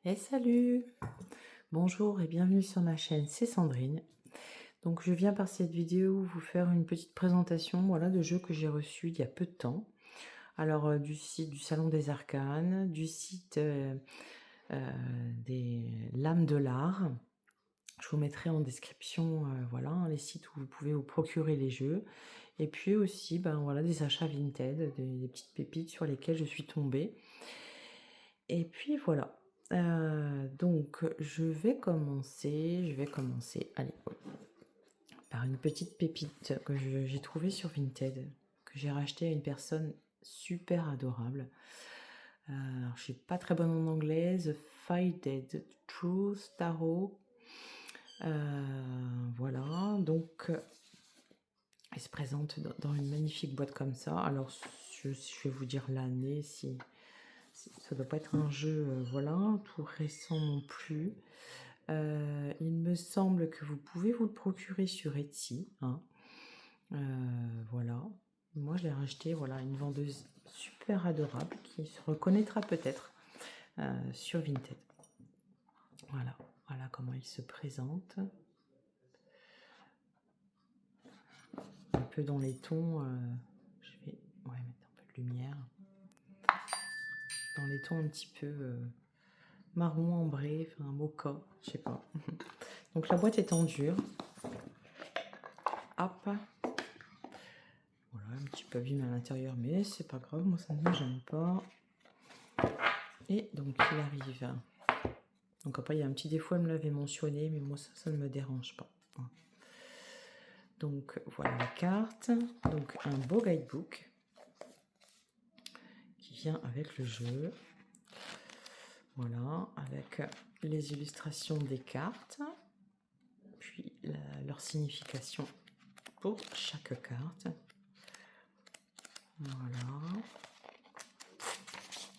Et salut! Bonjour et bienvenue sur ma chaîne, c'est Sandrine. Donc je viens par cette vidéo vous faire une petite présentation voilà, de jeux que j'ai reçus il y a peu de temps. Alors du site du Salon des Arcanes, du site des Lames de l'Art. Je vous mettrai en description voilà, les sites où vous pouvez vous procurer les jeux. Et puis aussi voilà, des achats Vinted, des petites pépites sur lesquelles je suis tombée. Et puis voilà. Donc je vais commencer, allez, par une petite pépite que j'ai trouvée sur Vinted, que j'ai racheté à une personne super adorable. Alors, je suis pas très bonne en anglais. The Faded Truth Tarot. Voilà, donc elle se présente dans une magnifique boîte comme ça. Alors je vais vous dire l'année si ça doit pas être un jeu, voilà, tout récent non plus. Il me semble que vous pouvez vous le procurer sur Etsy, hein. Voilà. Moi, je l'ai racheté, voilà, une vendeuse super adorable qui se reconnaîtra peut-être sur Vinted. Voilà, voilà comment il se présente. Un peu dans les tons, je vais mettre un peu de lumière. Dans les tons un petit peu marron ambré, enfin mocha, je sais pas. Donc la boîte est en dur. Hop. Voilà, un petit peu abîmé à l'intérieur, mais c'est pas grave, moi ça ne me gêne pas. Et donc il arrive. Donc après il y a un petit défaut, elle me l'avait mentionné, mais moi ça ne me dérange pas. Donc voilà la carte. Donc un beau guidebook qui vient avec le jeu. Voilà, avec les illustrations des cartes, puis leur signification pour chaque carte. Voilà.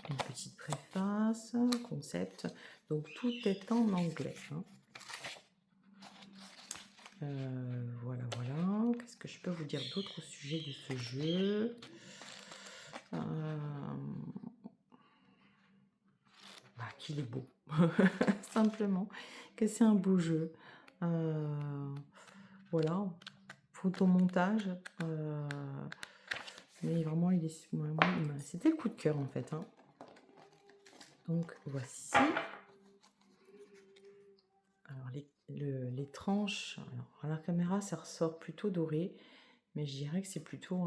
Une petite préface, concept. Donc tout est en anglais. Hein. Voilà, voilà. Qu'est-ce que je peux vous dire d'autre au sujet de ce jeu? Qu'il est beau. Simplement. Que c'est un beau jeu. Voilà. Photomontage. Mais vraiment, c'était le coup de cœur en fait. Hein. Donc voici. Alors les tranches. Alors, à la caméra, ça ressort plutôt doré. Mais je dirais que c'est plutôt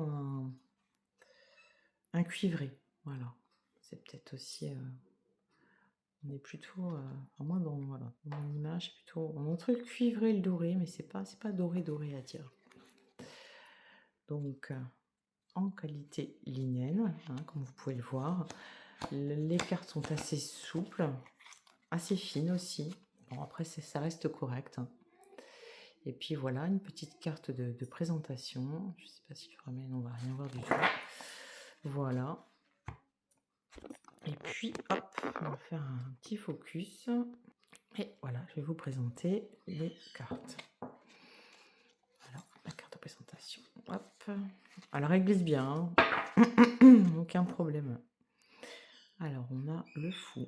un cuivré. Voilà. C'est peut-être aussi... on est plutôt... moi, dans mon image, c'est plutôt... entre le cuivré et le doré, mais c'est pas doré à dire. Donc, en qualité linéenne, hein, comme vous pouvez le voir. Les cartes sont assez souples, assez fines aussi. Bon, après, ça reste correct. Hein. Et puis voilà, une petite carte de présentation. Je ne sais pas si je ramène, on va rien voir du tout. Voilà. Et puis, hop, on va faire un petit focus. Et voilà, je vais vous présenter les cartes. Alors, la carte de présentation. Hop. Alors, elle glisse bien. Hein. Aucun problème. Alors, on a le fou.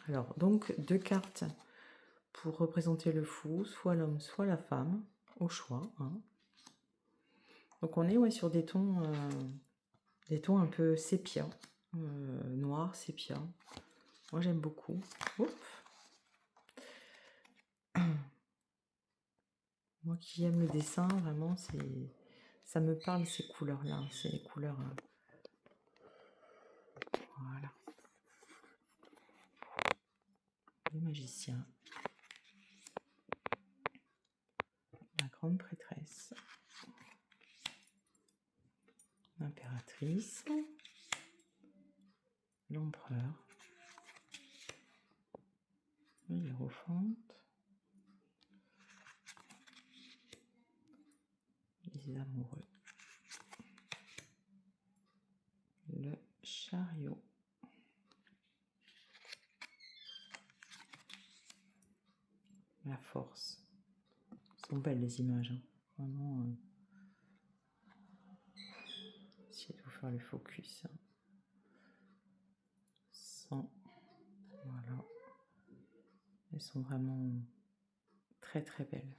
Alors, donc, deux cartes pour représenter le fou, soit l'homme, soit la femme, au choix. Hein. Donc, on est sur des tons un peu sépia, noir, sépia. Moi, j'aime beaucoup. Oups. Moi qui aime le dessin, vraiment, ça me parle ces couleurs-là. C'est les couleurs... voilà. Le magicien. La grande prêtresse. L'impératrice. L'empereur. Le hiérophante. Les amoureux. Le chariot. La force. Elles sont belles les images. Hein. Vraiment. Essayez de vous faire le focus. Hein. 100%. Voilà. Elles sont vraiment très très belles.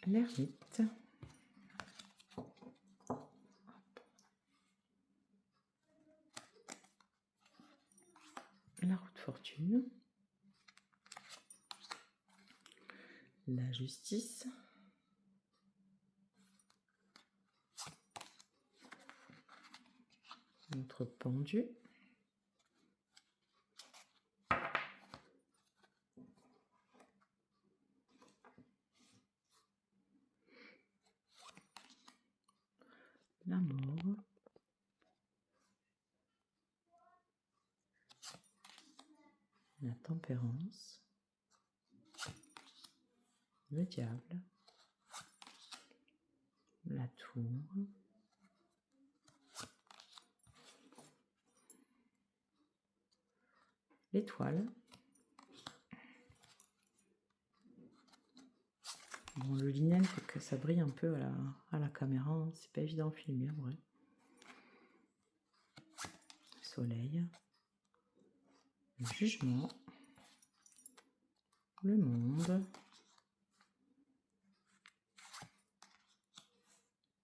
L'ermite. La roue de fortune. La justice. Notre pendu. L'amour. La tempérance. Le diable. La tour. L'étoile. Bon, le linnen, faut que ça brille un peu à la caméra, hein. C'est pas évident à filmer en vrai. Le soleil. Le jugement. Le monde.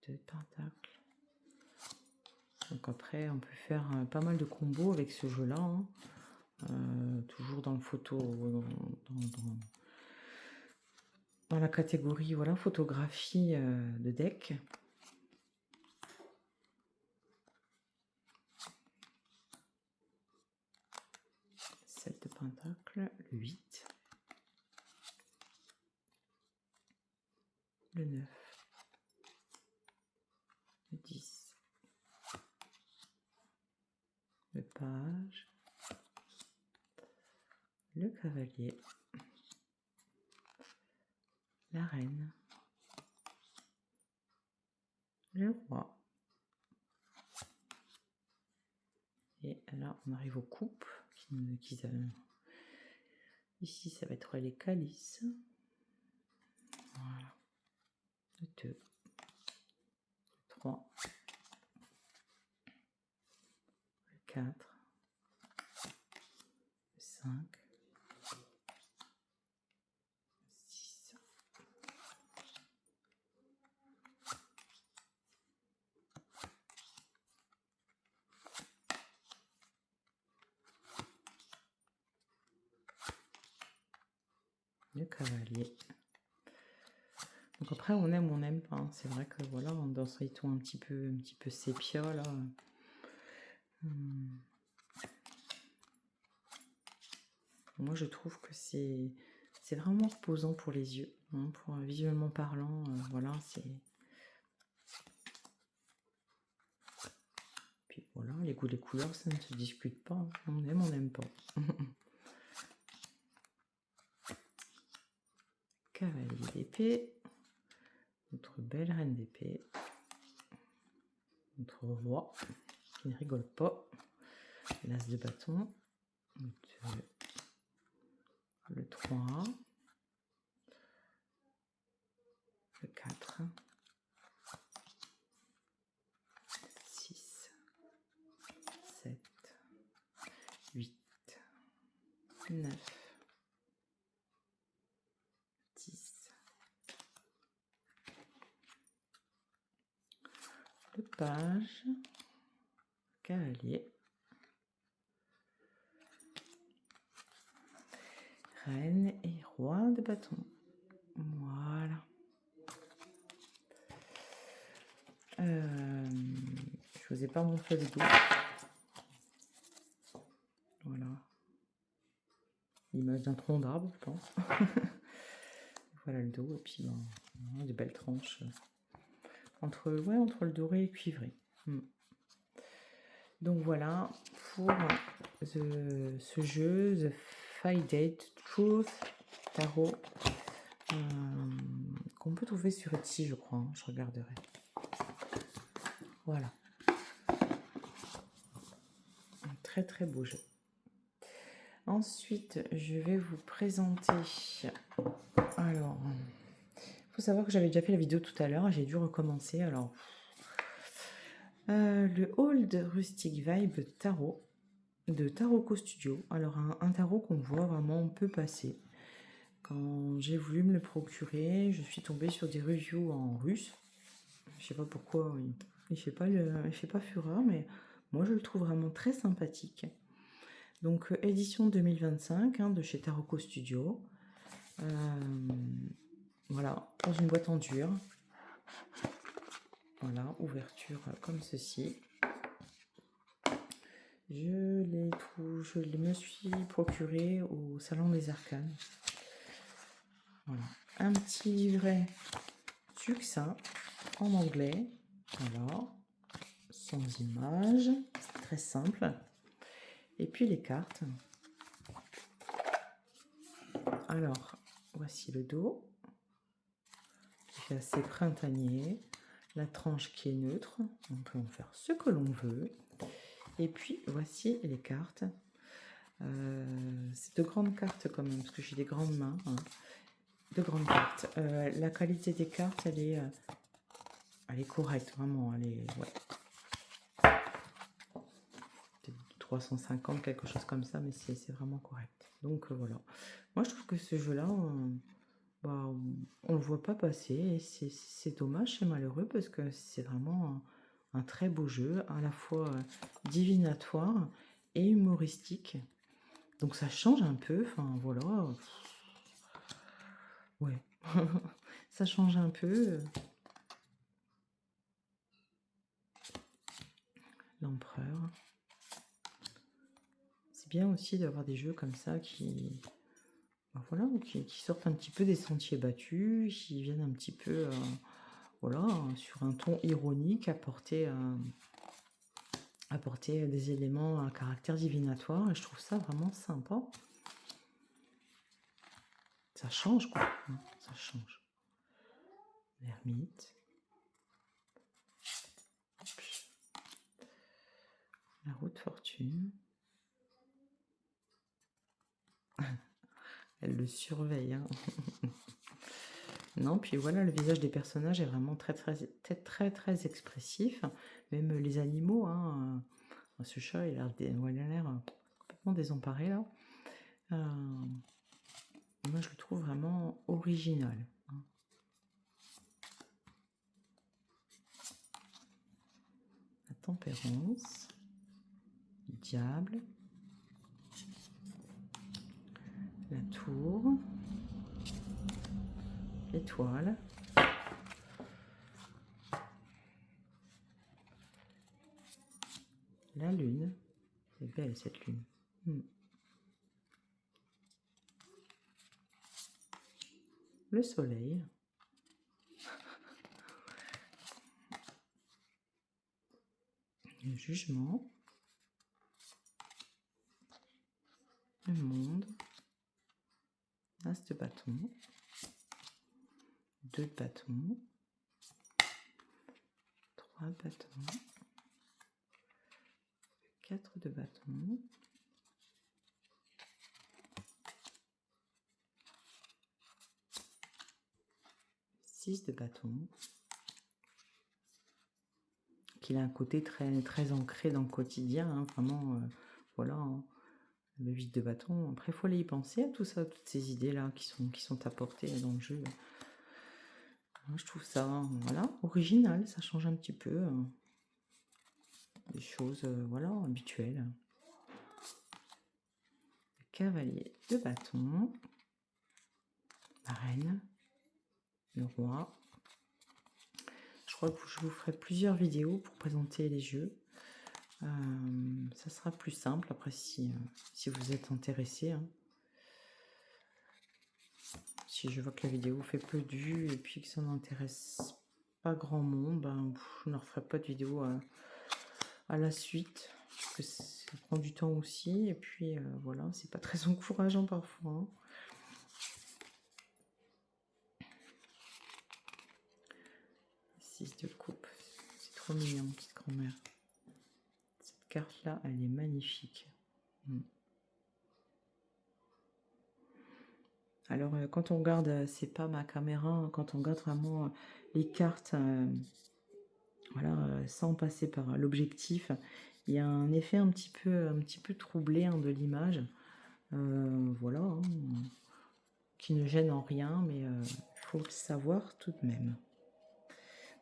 Deux pentacles. Donc après, on peut faire pas mal de combos avec ce jeu-là, hein. Toujours dans le photo, dans la catégorie voilà, photographie de deck. Sept de pentacle, le 8, le 9, le 10, le page, le cavalier, la reine, le roi. Et là, on arrive aux coupes. Ici, ça va être les calices. Voilà. Le 2, le 3, le 4, le 5, le 6, le cavalier. Donc après, on aime ou on n'aime pas, hein. C'est vrai que voilà, dans ce ton un petit peu sépia là. Moi, je trouve que c'est vraiment reposant pour les yeux, hein, pour visuellement parlant. Voilà, c'est. Puis voilà, les goûts, les couleurs, ça ne se discute pas, hein. On aime, on n'aime pas. Cavalier d'épée. Notre belle reine d'épée. Notre roi qui ne rigole pas. L'as de bâton. Le 2, le 3, le 4, 6, 7, 8, 9, 10, le page, cavalier, reine et roi de bâton. Voilà. Je vous ai pas montré le dos. Voilà. L'image d'un tronc d'arbre, je pense. Voilà le dos, et puis ben, de belles tranches. Entre le doré et le cuivré. Donc voilà pour ce jeu, The Faded Truth Tarot, qu'on peut trouver sur Etsy, je crois, hein, je regarderai. Voilà. Un très très beau jeu. Ensuite, je vais vous présenter. Alors, faut savoir que j'avais déjà fait la vidéo tout à l'heure, j'ai dû recommencer. Alors, le Old Rustic Vibe Tarot de Taroko Studio. Alors, un tarot qu'on voit vraiment peu passer. Quand j'ai voulu me le procurer, je suis tombée sur des reviews en russe. Je sais pas pourquoi, il fait pas fureur, mais moi je le trouve vraiment très sympathique. Donc, édition 2025 de chez Taroko Studio. Voilà, dans une boîte en dur. Voilà, ouverture comme ceci. Je me suis procuré au Salon des Arcanes. Voilà, un petit livret succinct en anglais. Voilà, sans image, c'est très simple. Et puis les cartes. Alors, voici le dos, qui fait assez printanier. La tranche qui est neutre, on peut en faire ce que l'on veut. Et puis, voici les cartes. C'est de grandes cartes quand même, parce que j'ai des grandes mains. De grandes cartes. La qualité des cartes, elle est correcte, vraiment. Elle est, ouais. 350, quelque chose comme ça, mais c'est vraiment correct. Donc, voilà. Moi, je trouve que ce jeu-là, on le voit pas passer. Et c'est dommage, c'est malheureux, parce que c'est vraiment un très beau jeu, à la fois divinatoire et humoristique. Donc ça change un peu, enfin voilà. Ouais, ça change un peu. L'empereur. C'est bien aussi d'avoir des jeux comme ça voilà, qui sortent un petit peu des sentiers battus, qui viennent un petit peu, voilà, sur un ton ironique, apporter des éléments à caractère divinatoire. Et je trouve ça vraiment sympa. Ça change, quoi. Ça change. L'ermite. La roue de fortune. Elle le surveille. Hein. Non, puis voilà, le visage des personnages est vraiment très, très, très, très, très expressif. Même les animaux. Hein. Ce chat, il a l'air complètement désemparé, là. Moi, je le trouve vraiment original. Hein. La tempérance. Le diable. La tour. L'étoile. La lune. C'est belle, cette lune. Le soleil. Le jugement. Le monde. As de bâton. 2 de bâton. 3 de bâton. 4 de bâton. 6 de bâton. Qu'il a un côté très, très ancré dans le quotidien. Hein, vraiment, voilà. Hein. Le 8 de bâton. Après, il faut aller y penser à tout ça, toutes ces idées-là qui sont apportées dans le jeu. Je trouve ça, voilà, original. Ça change un petit peu des choses, voilà, habituelles. Le cavalier de bâton. La reine. Le roi. Je crois que je vous ferai plusieurs vidéos pour présenter les jeux. Ça sera plus simple après si vous êtes intéressé. Hein. Si je vois que la vidéo fait peu de vues et puis que ça n'intéresse pas grand monde, ben, je ne referai pas de vidéo à la suite. Parce que ça prend du temps aussi. Et puis voilà, c'est pas très encourageant parfois. Hein. De coupe, c'est trop mignon, petite grand-mère. Cette carte là, elle est magnifique. Alors, quand on regarde, c'est pas ma caméra, hein, quand on regarde vraiment les cartes, voilà, sans passer par l'objectif, il y a un effet un petit peu troublé hein, de l'image. Voilà, hein, qui ne gêne en rien, mais il faut le savoir tout de même.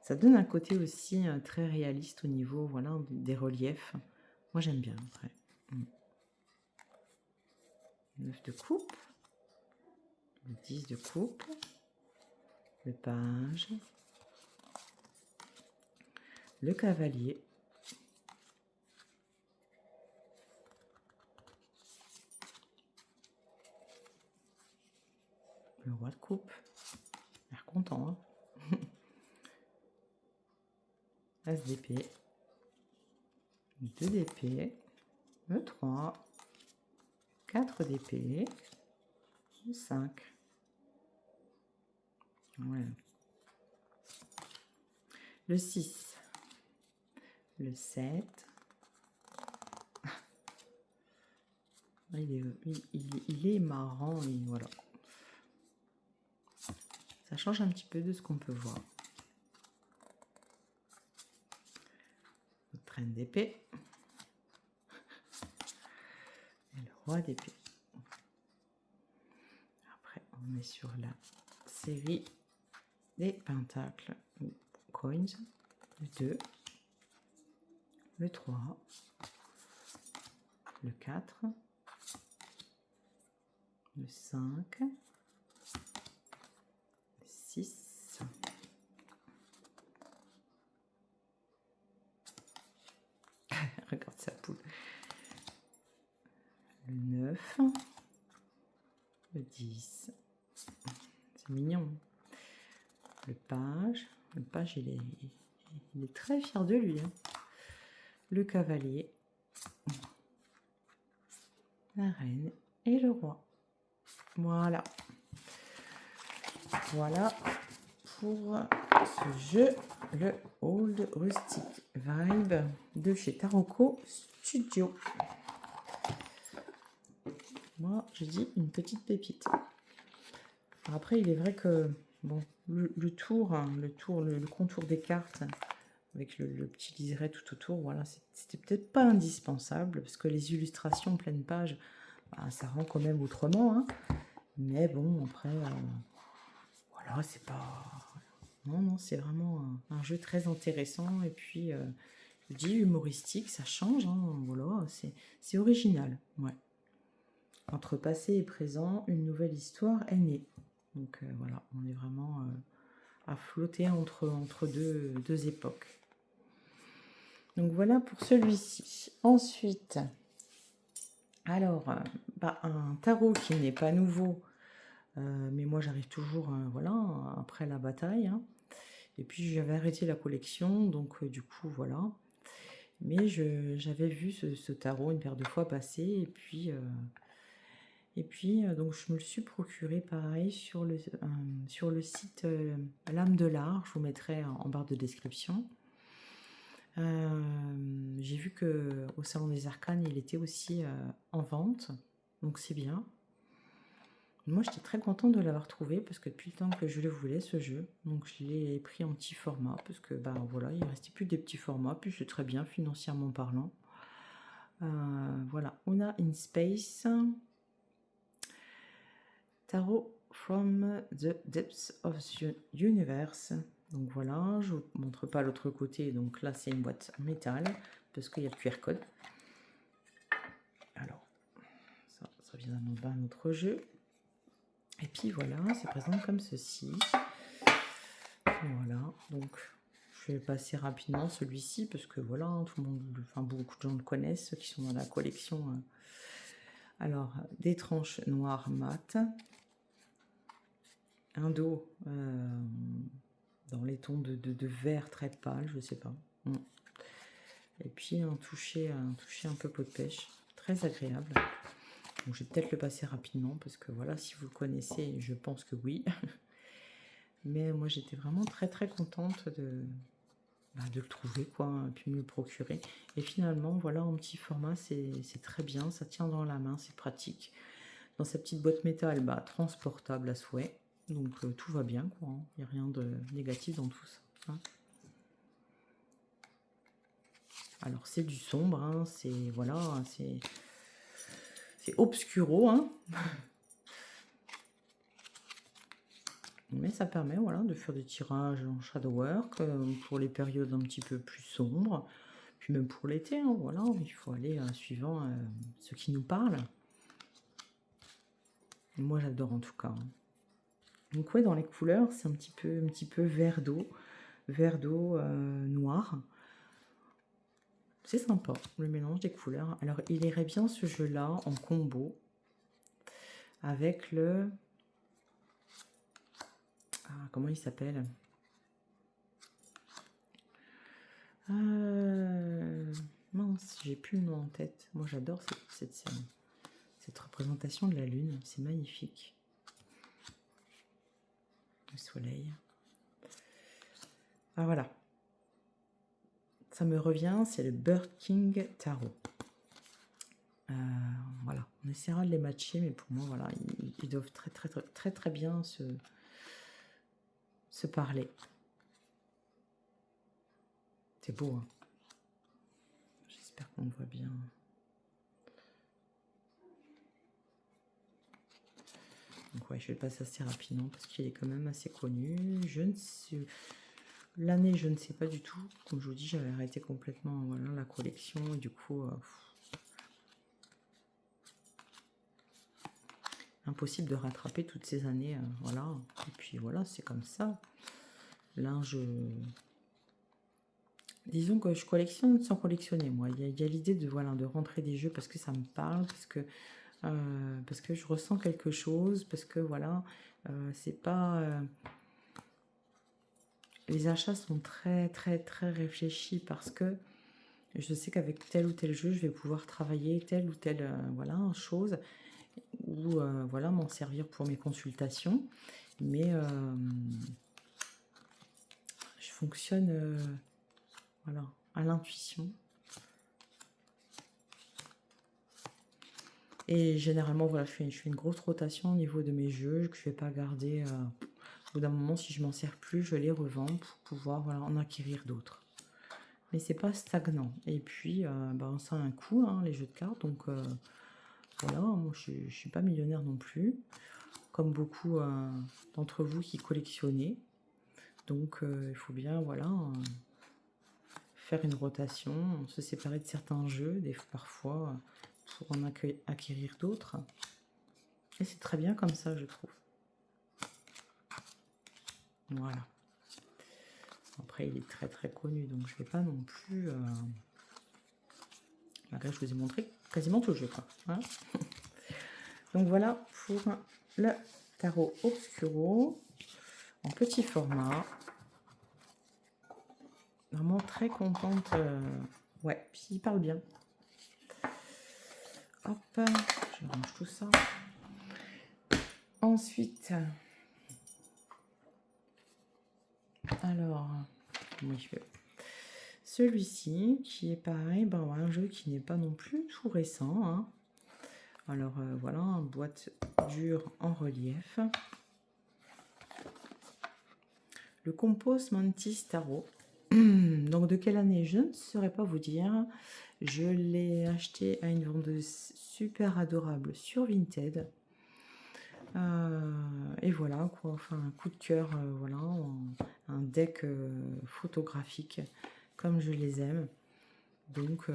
Ça donne un côté aussi très réaliste au niveau voilà, des reliefs. Moi, j'aime bien. Après. 9 de coupe, le 10 de coupe, le page, le cavalier, le roi de coupe, l'air content, hein. As d'épée, 2 d'épée, le 3, 4 d'épée, le 5. Ouais. Le 6, le 7. Il est marrant et voilà. Ça change un petit peu de ce qu'on peut voir. Notre reine d'épée. Et le roi d'épée. Après, on est sur la série des pentacles ou coins. Le 2, le 3, le 4, le 5, le 6, regarde sa poule, le 9, le 10, c'est mignon, le page il est très fier de lui, hein. Le cavalier, la reine et le roi. Voilà. Voilà pour ce jeu, le Old Rustic Vibe de chez Taroko Studio. Moi, je dis une petite pépite. Après, il est vrai que bon, le contour des cartes avec le petit liseré tout autour, voilà, c'était peut-être pas indispensable parce que les illustrations pleine page, bah, ça rend quand même autrement, hein. Mais bon, après, voilà, c'est pas... Non, c'est vraiment un jeu très intéressant et puis, je dis humoristique, ça change, hein, voilà, c'est original, ouais. Entre passé et présent, une nouvelle histoire est née. Donc voilà, on est vraiment à flotter entre deux époques. Donc voilà pour celui-ci. Ensuite, alors, un tarot qui n'est pas nouveau, mais moi j'arrive toujours, voilà, après la bataille, hein. Et puis j'avais arrêté la collection, donc du coup voilà. Mais j'avais vu ce tarot une paire de fois passer, et puis donc je me le suis procuré pareil sur le site L'Âme de l'Art, je vous mettrai en barre de description. J'ai vu qu'au Salon des Arcanes, il était aussi en vente, donc c'est bien. Moi, j'étais très contente de l'avoir trouvé parce que depuis le temps que je le voulais, ce jeu. Donc, je l'ai pris en petit format parce que, voilà, il ne restait plus des petits formats. Puis, c'est très bien financièrement parlant. Voilà, Una in Space. Tarot from the Depths of the Universe. Donc, voilà, je ne vous montre pas l'autre côté. Donc, là, c'est une boîte en métal parce qu'il y a le QR code. Alors, ça vient d'un autre jeu. Et puis voilà, c'est présent comme ceci. Voilà, donc je vais passer rapidement celui-ci parce que voilà, tout le monde, enfin beaucoup de gens le connaissent, ceux qui sont dans la collection. Alors, des tranches noires mat, un dos dans les tons de vert très pâle, je sais pas. Et puis un toucher un peu peau de pêche, très agréable. Donc, je vais peut-être le passer rapidement parce que voilà, si vous le connaissez, je pense que oui. Mais moi, j'étais vraiment très très contente de le trouver, quoi, et puis me le procurer. Et finalement, voilà, en petit format, c'est très bien, ça tient dans la main, c'est pratique. dans sa petite boîte métal, bah, transportable à souhait. Donc tout va bien, quoi. Hein. Il n'y a rien de négatif dans tout ça. Hein. Alors c'est du sombre, hein, c'est voilà, c'est obscuro, hein. Mais ça permet voilà, de faire des tirages en shadow work pour les périodes un petit peu plus sombres. Puis même pour l'été, hein, voilà, il faut aller suivant ce qui nous parle. Moi j'adore en tout cas. Hein. Donc ouais, dans les couleurs, c'est un petit peu vert d'eau noir. C'est sympa, le mélange des couleurs. Alors il irait bien ce jeu-là en combo avec le... Ah, comment il s'appelle? Mince, j'ai plus le nom en tête. Moi j'adore cette représentation de la lune, c'est magnifique. Le soleil. Ah voilà. Ça me revient, c'est le Bird King Tarot. Voilà, on essaiera de les matcher, mais pour moi, voilà, ils doivent très bien se parler. C'est beau, hein. J'espère qu'on voit bien. Donc ouais, je vais le passer assez rapidement parce qu'il est quand même assez connu. L'année, je ne sais pas du tout. Comme je vous dis, j'avais arrêté complètement voilà, la collection et du coup, impossible de rattraper toutes ces années. Voilà. Et puis voilà, c'est comme ça. Là, disons que je collectionne sans collectionner, moi. Il y a l'idée de, voilà, de rentrer des jeux parce que ça me parle, parce que je ressens quelque chose, parce que voilà, c'est pas... les achats sont très réfléchis parce que je sais qu'avec tel ou tel jeu, je vais pouvoir travailler telle ou telle voilà, chose ou voilà, m'en servir pour mes consultations. Mais je fonctionne voilà, à l'intuition. Et généralement, voilà, je fais une grosse rotation au niveau de mes jeux que je ne vais pas garder. Au bout d'un moment, si je m'en sers plus, je les revends pour pouvoir voilà, en acquérir d'autres. Mais c'est pas stagnant. Et puis, ben, ça a un coût, hein, les jeux de cartes. Donc, voilà, moi, je ne suis pas millionnaire non plus. Comme beaucoup d'entre vous qui collectionnez. Donc, il faut bien, voilà, faire une rotation, se séparer de certains jeux, parfois, pour en acquérir d'autres. Et c'est très bien comme ça, je trouve. Voilà. Après, il est très connu, donc je ne vais pas non plus... Là, je vous ai montré quasiment tout le jeu, quoi. Hein. Donc voilà pour le tarot obscuro en petit format. Vraiment très contente. Ouais, puis il parle bien. Hop, je range tout ça. Ensuite, alors, oui, je vais... Celui-ci, qui est pareil, ben, un jeu qui n'est pas non plus tout récent. Hein. Alors, voilà, une boîte dure en relief. Le Compos Mantis Tarot. Donc, de quelle année, je ne saurais pas vous dire. Je l'ai acheté à une vendeuse super adorable sur Vinted. Et voilà, quoi. Enfin, un coup de cœur, voilà, un deck photographique, comme je les aime. Donc,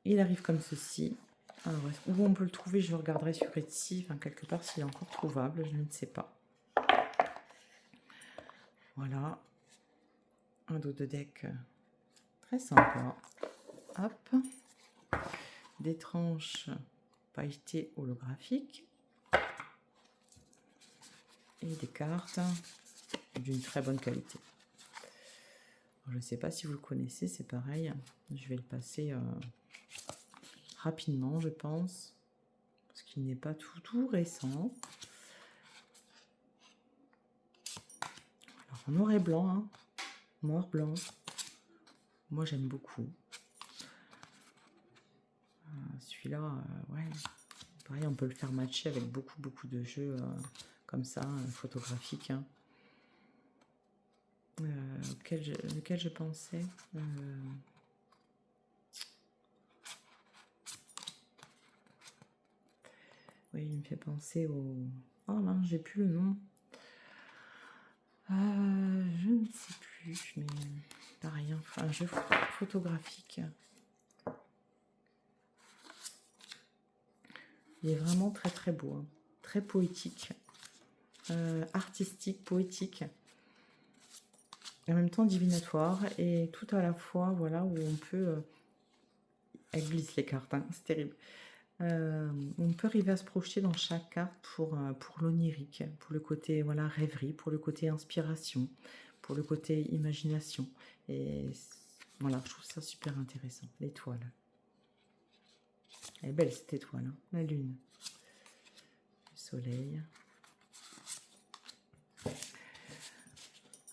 il arrive comme ceci. Alors, où on peut le trouver, je regarderai sur Etsy, enfin, quelque part, s'il est encore trouvable, je ne sais pas. Voilà. Un dos de deck très sympa. Hop. Des tranches pailletées holographiques. Et des cartes d'une très bonne qualité. Alors, je ne sais pas si vous le connaissez, c'est pareil. Je vais le passer rapidement, je pense. Parce qu'il n'est pas tout récent. Alors, en noir et blanc, hein. Noir-blanc. Moi, j'aime beaucoup. Celui-là, ouais, Pareil, on peut le faire matcher avec beaucoup de jeux comme ça, photographiques. Hein. Lequel je pensais Oui, il me fait penser au... Oh non, j'ai plus le nom. Je ne sais plus, mais pareil, un jeu photographique. Il est vraiment très beau, hein. Très poétique, artistique, poétique, et en même temps divinatoire, et tout à la fois, voilà, où on peut... elle glisse les cartes, hein, c'est terrible. On peut arriver à se projeter dans chaque carte pour l'onirique, pour le côté voilà, rêverie, pour le côté inspiration, pour le côté imagination. Et voilà, je trouve ça super intéressant. L'étoile. Elle est belle cette étoile, hein. La lune. Le soleil.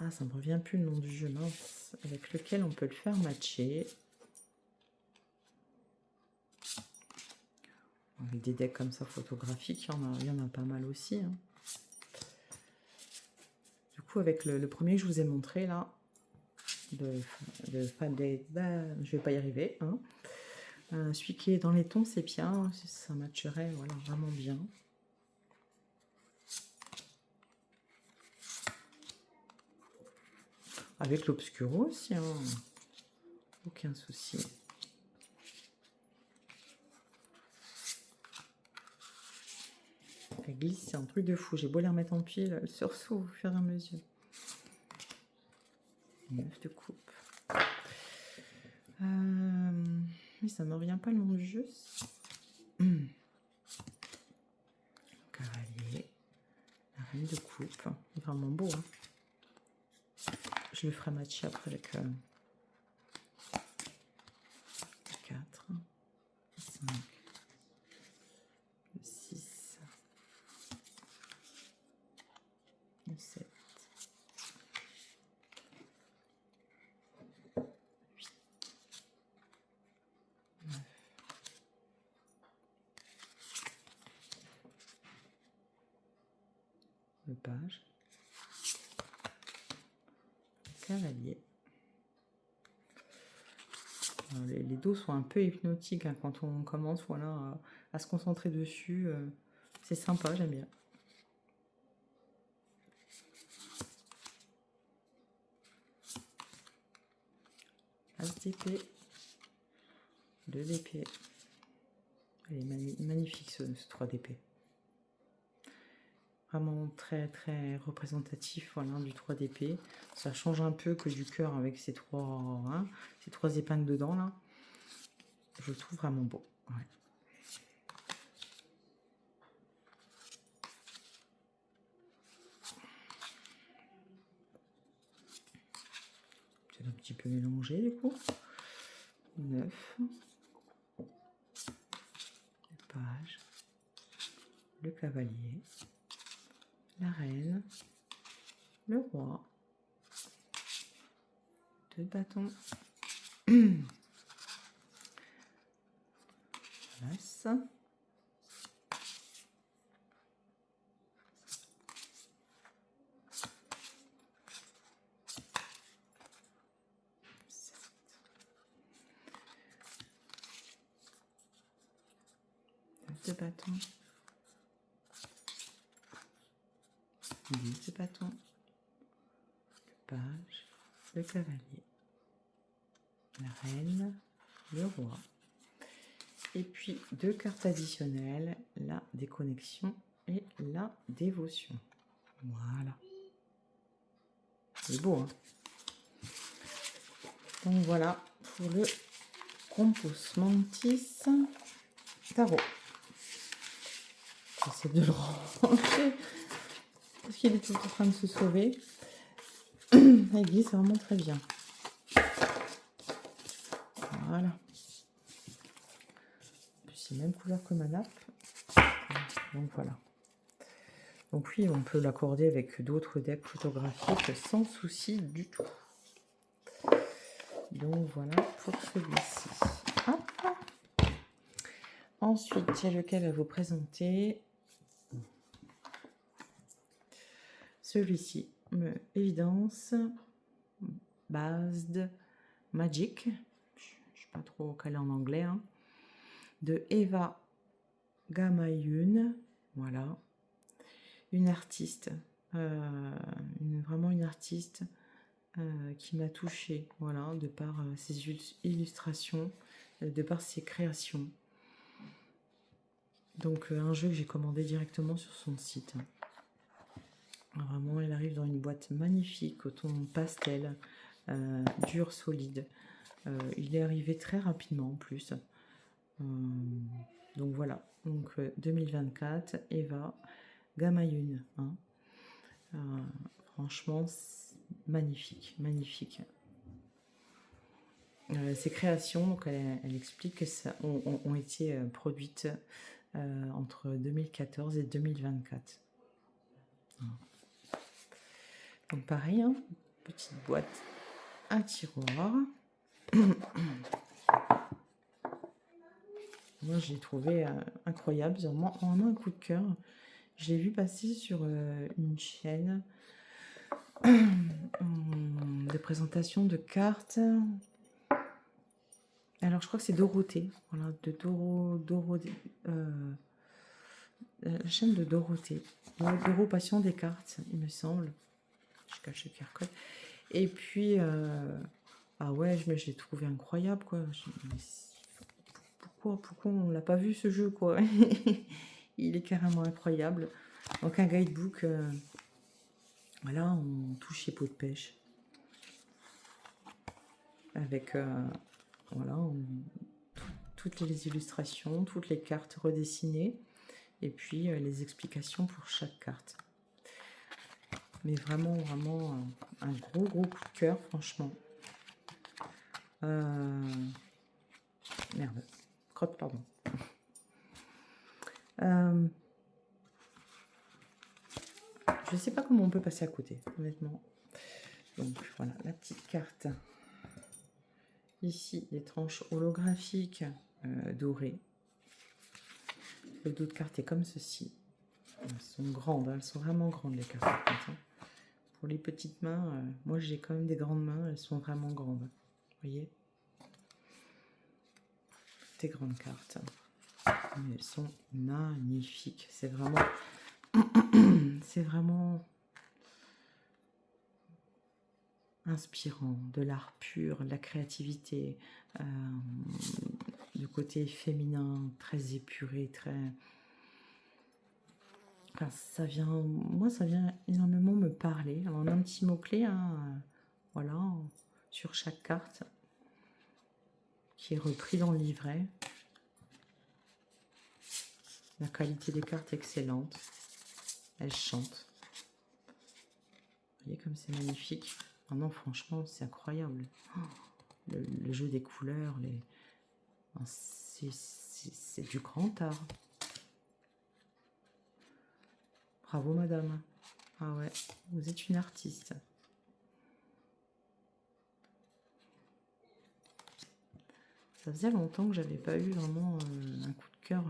Ah, ça me revient plus le nom du jeu, mince, avec lequel on peut le faire matcher. Avec des decks comme ça photographiques, il y en a pas mal aussi. Hein. Du coup, avec le premier que je vous ai montré là, de je vais pas y arriver. Hein. Celui qui est dans les tons sépia, ça matcherait voilà, vraiment bien. Avec l'obscuro aussi, hein. Aucun souci. Elle glisse, c'est un truc de fou. J'ai beau les remettre en pile, elle se ressouve au fur et à mesure. 9 de coupe. Mais ça me revient pas le nom du jeu. Cavalier. La reine de coupe. C'est vraiment beau. Hein. Je le ferai matcher après avec 4, 5, 6, 7, 8, 9. Le page. Cavalier. Les dos sont un peu hypnotiques hein, quand on commence voilà, à se concentrer dessus. C'est sympa, j'aime bien. As d'épée. 2 d'épée. Elle est magnifique ce 3 d'épée. Vraiment très représentatif voilà, du 3 d'épée. Ça change un peu que du cœur avec ces trois épingles dedans là. Je le trouve vraiment beau. Ouais. C'est un petit peu mélangé du coup. 9. Le page. Le cavalier. La reine. Le roi. 2 bâtons. As. 2 bâtons. 10 de bâtons. Le page. Le cavalier. La reine. Le roi. Et puis 2 cartes additionnelles, la déconnexion et la dévotion. Voilà. C'est beau, hein. Donc voilà pour le Compos Mentis Tarot. J'essaie de le ranger parce qu'il est tout en train de se sauver. Il glisse vraiment très bien. Voilà. C'est la même couleur que ma nappe. Donc voilà. Donc oui, on peut l'accorder avec d'autres decks photographiques sans souci du tout. Donc voilà pour celui-ci. Ensuite, j'ai lequel à vous présenter. Celui-ci, Évidence, Based Magic, je ne suis pas trop calée en anglais, hein, de Eva Gamayun, voilà, une artiste, vraiment une artiste qui m'a touchée, voilà, de par ses illustrations, de par ses créations. Donc un jeu que j'ai commandé directement sur son site. Vraiment, elle arrive dans une boîte magnifique, au ton pastel, dur, solide. Il est arrivé très rapidement en plus. Donc voilà, donc 2024, Eva Gamayun. Hein. Franchement, magnifique, magnifique. Ces créations, donc elle explique que ça ont été produites entre 2014 et 2024. Donc pareil, hein, petite boîte, un tiroir. Moi, je l'ai trouvé incroyable, vraiment un coup de cœur. Je l'ai vu passer sur une chaîne de présentation de cartes. Alors, je crois que c'est Dorothée, voilà, de la chaîne de Dorothée. Doro Passion des cartes, il me semble. Je cache le QR code. Et puis, ah ouais, je l'ai trouvé incroyable, quoi. Pourquoi on l'a pas vu ce jeu, quoi. Il est carrément incroyable. Donc un guidebook, voilà, on touche les pots de pêche. Avec, voilà, toutes les illustrations, toutes les cartes redessinées. Et puis les explications pour chaque carte. Mais vraiment, vraiment, un gros coup de cœur, franchement. Merde. Crotte, pardon. Je sais pas comment on peut passer à côté, honnêtement. Donc voilà, la petite carte. Ici, les tranches holographiques dorées. Le dos de carte est comme ceci. Elles sont grandes, hein, elles sont vraiment grandes les cartes. Hein. Pour les petites mains, moi j'ai quand même des grandes mains, elles sont vraiment grandes. Vous voyez? Des grandes cartes. Mais elles sont magnifiques. C'est vraiment... c'est vraiment... inspirant, de l'art pur, de la créativité, du côté féminin, très épuré, très... Enfin, ça vient, moi, ça vient énormément me parler. Alors, on a un petit mot-clé, hein, voilà, sur chaque carte, qui est repris dans le livret. La qualité des cartes est excellente. Elles chantent. Vous voyez comme c'est magnifique. Oh non, franchement, c'est incroyable. Le jeu des couleurs, c'est du grand art. Bravo, madame. Ah ouais, vous êtes une artiste. Ça faisait longtemps que j'avais pas eu vraiment un coup de cœur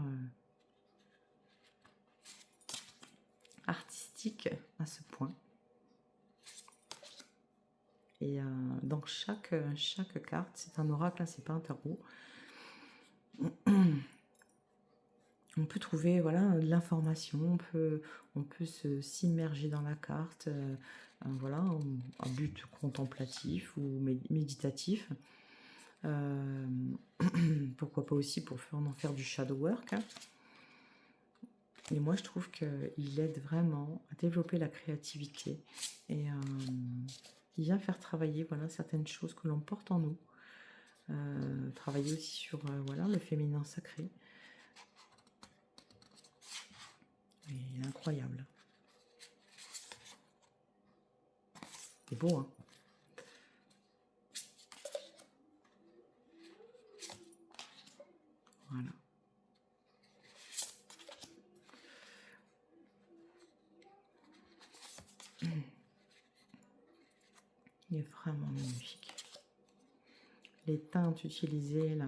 artistique à ce point. Et dans chaque carte, c'est un oracle, hein, c'est pas un tarot. On peut trouver voilà, de l'information, on peut s'immerger dans la carte, voilà, un but contemplatif ou méditatif. Pourquoi pas aussi pour en faire du shadow work. Hein. Et moi, je trouve qu'il aide vraiment à développer la créativité et il vient faire travailler voilà, certaines choses que l'on porte en nous. Travailler aussi sur voilà, le féminin sacré. Et incroyable. C'est beau, hein? Voilà. Il est vraiment magnifique. Les teintes utilisées,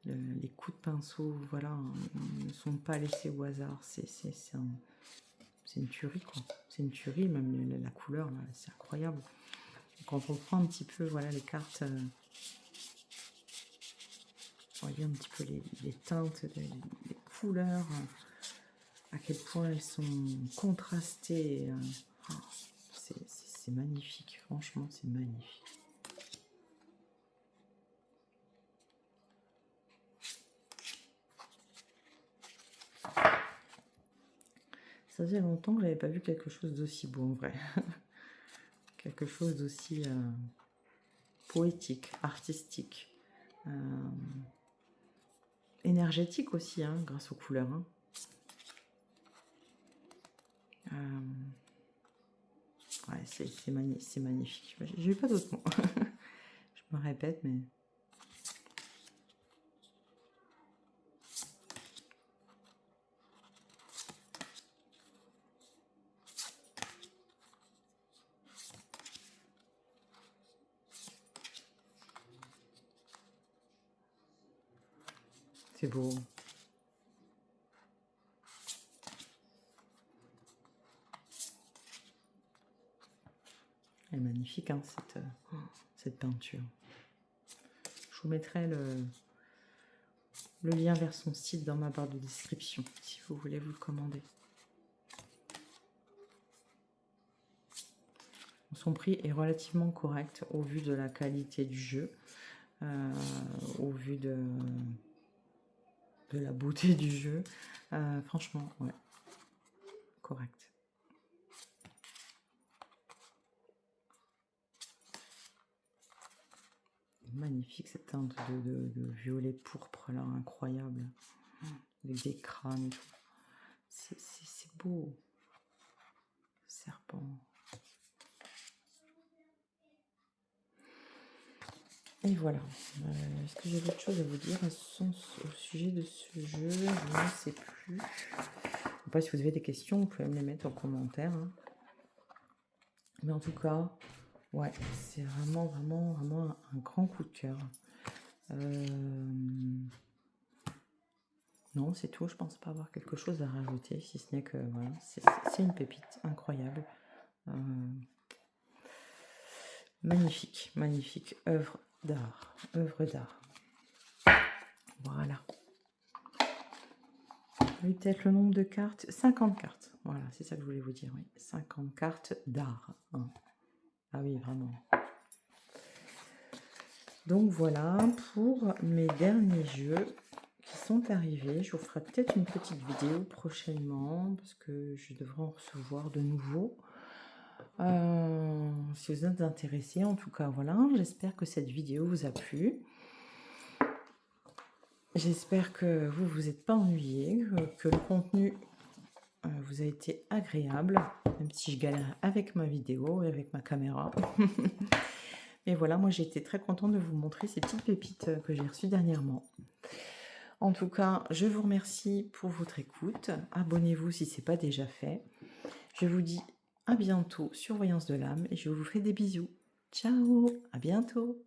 Les coups de pinceau, voilà, ne sont pas laissés au hasard. C'est une tuerie, quoi. C'est une tuerie, même la couleur, là, c'est incroyable. Quand on prend un petit peu, voilà, les cartes, vous voyez un petit peu les teintes, les couleurs, à quel point elles sont contrastées. C'est magnifique, franchement, c'est magnifique. Ça faisait longtemps que je n'avais pas vu quelque chose d'aussi beau, en vrai. Quelque chose d'aussi poétique, artistique, énergétique aussi, hein, grâce aux couleurs. Hein. Ouais, c'est magnifique. J'ai pas d'autres mots. Je me répète, mais... C'est beau. Elle est magnifique, hein, cette peinture. Je vous mettrai le lien vers son site dans ma barre de description, si vous voulez vous le commander. Son prix est relativement correct au vu de la qualité du jeu, au vu de la beauté du jeu. Franchement, ouais, correct. Magnifique cette teinte de violet pourpre là, incroyable. Avec des crânes et tout. C'est beau. Serpent. Et voilà. Est-ce que j'ai d'autres choses à vous dire au sujet de ce jeu? Je ne sais plus. Je ne sais pas si vous avez des questions, vous pouvez me les mettre en commentaire. Hein. Mais en tout cas, ouais, c'est vraiment un grand coup de cœur. Non, c'est tout. Je pense pas avoir quelque chose à rajouter, si ce n'est que voilà, c'est une pépite incroyable. Magnifique, magnifique. Œuvre d'art. Œuvre d'art. Voilà. Oui, peut-être le nombre de cartes. 50 cartes. Voilà, c'est ça que je voulais vous dire. Oui. 50 cartes d'art. Hein. Ah oui, vraiment. Donc voilà pour mes derniers jeux qui sont arrivés. Je vous ferai peut-être une petite vidéo prochainement parce que je devrais en recevoir de nouveau. Si vous êtes intéressés, en tout cas, voilà. J'espère que cette vidéo vous a plu. J'espère que vous vous êtes pas ennuyés, que le contenu vous a été agréable, même si je galère avec ma vidéo et avec ma caméra. Mais voilà, moi j'ai été très contente de vous montrer ces petites pépites que j'ai reçues dernièrement. En tout cas, je vous remercie pour votre écoute. Abonnez-vous si ce n'est pas déjà fait. Je vous dis à bientôt sur Voyance de l'âme et je vous fais des bisous. Ciao, à bientôt.